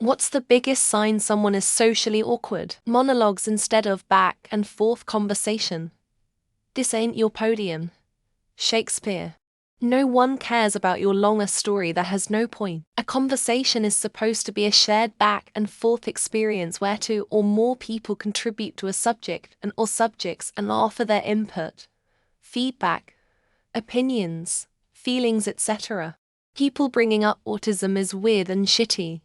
What's the biggest sign someone is socially awkward? Monologues instead of back and forth conversation. This ain't your podium. Shakespeare. No one cares about your longer story that has no point. A conversation is supposed to be a shared back and forth experience where two or more people contribute to a subject or subjects and offer their input, feedback, opinions, feelings, etc. People bringing up autism is weird and shitty.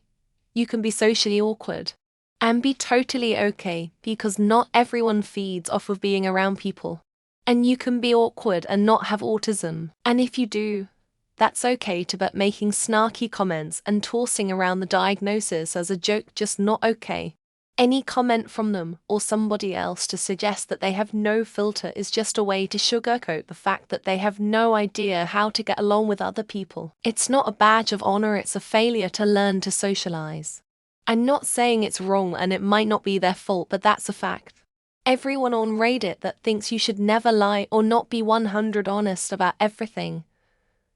You can be socially awkward and be totally okay because not everyone feeds off of being around people. And you can be awkward and not have autism. And if you do, that's okay too, but making snarky comments and tossing around the diagnosis as a joke just not okay. Any comment from them or somebody else to suggest that they have no filter is just a way to sugarcoat the fact that they have no idea how to get along with other people. It's not a badge of honor, it's a failure to learn to socialize. I'm not saying it's wrong and it might not be their fault, but that's a fact. Everyone on Reddit that thinks you should never lie or not be 100% honest about everything,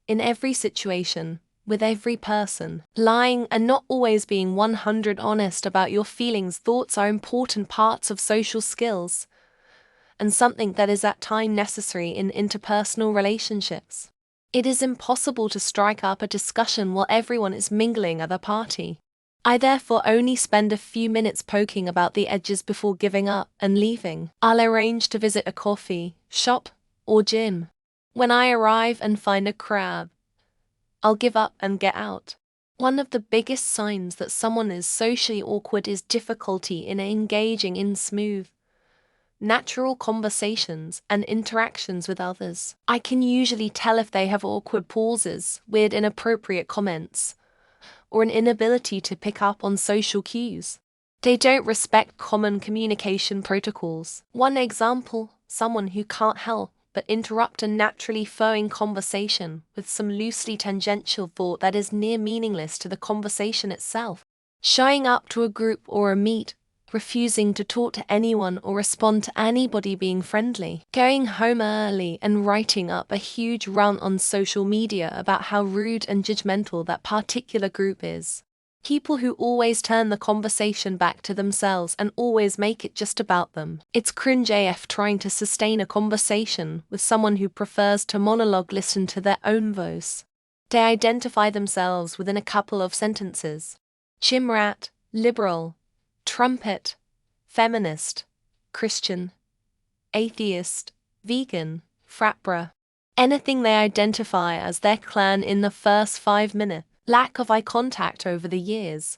in every situation, with every person. Lying and not always being 100% honest about your feelings, thoughts are important parts of social skills, and something that is at times necessary in interpersonal relationships. It is impossible to strike up a discussion while everyone is mingling at a party. I therefore only spend a few minutes poking about the edges before giving up and leaving. I'll arrange to visit a coffee shop or gym. When I arrive and find a crowd, I'll give up and get out. One of the biggest signs that someone is socially awkward is difficulty in engaging in smooth, natural conversations and interactions with others. I can usually tell if they have awkward pauses, weird inappropriate comments, or an inability to pick up on social cues. They don't respect common communication protocols. One example, someone who can't help but interrupt a naturally flowing conversation with some loosely tangential thought that is near meaningless to the conversation itself. Showing up to a group or a meet, refusing to talk to anyone or respond to anybody, being friendly. Going home early and writing up a huge rant on social media about how rude and judgmental that particular group is. People who always turn the conversation back to themselves and always make it just about them. It's cringe AF trying to sustain a conversation with someone who prefers to monologue, listen to their own voice. They identify themselves within a couple of sentences. Chimrat, liberal, trumpet, feminist, Christian, atheist, vegan, frat bra. Anything they identify as their clan in the first 5 minutes. Lack of eye contact over the years.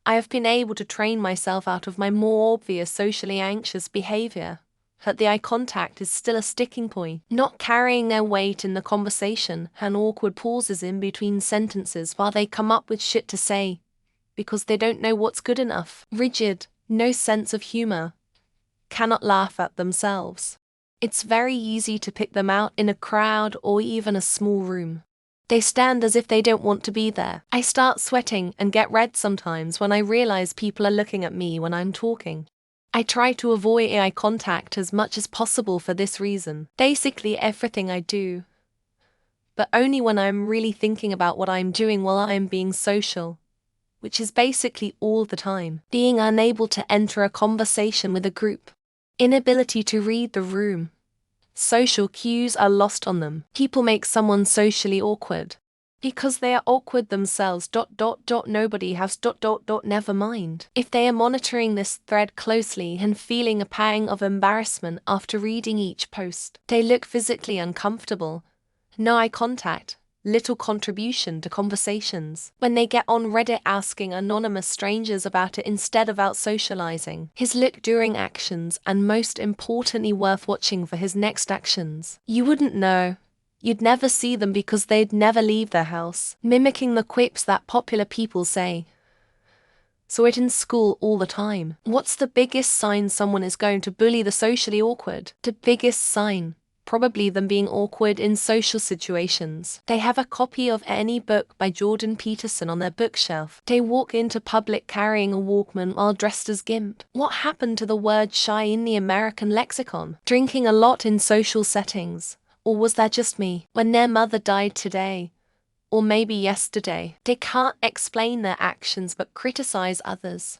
I have been able to train myself out of my more obvious socially anxious behavior, but the eye contact is still a sticking point. Not carrying their weight in the conversation and awkward pauses in between sentences while they come up with shit to say, because they don't know what's good enough. Rigid, no sense of humor. Cannot laugh at themselves. It's very easy to pick them out in a crowd or even a small room. They stand as if they don't want to be there. I start sweating and get red sometimes when I realize people are looking at me when I'm talking. I try to avoid eye contact as much as possible for this reason. Basically everything I do, but only when I'm really thinking about what I'm doing while I'm being social, which is basically all the time. Being unable to enter a conversation with a group. Inability to read the room. Social cues are lost on them. People make someone socially awkward because they are awkward themselves. Nobody has. Never mind. If they are monitoring this thread closely and feeling a pang of embarrassment after reading each post, they look physically uncomfortable. No eye contact. Little contribution to conversations. When they get on Reddit asking anonymous strangers about it instead of out socializing. His look during actions, and most importantly worth watching for his next actions. You wouldn't know. You'd never see them because they'd never leave their house. Mimicking the quips that popular people say. Saw it in school all the time. What's the biggest sign someone is going to bully the socially awkward? The biggest sign. Probably them being awkward in social situations. They have a copy of any book by Jordan Peterson on their bookshelf. They walk into public carrying a Walkman while dressed as Gimp. What happened to the word shy in the American lexicon? Drinking a lot in social settings. Or was that just me? When their mother died today, or maybe yesterday. They can't explain their actions but criticize others.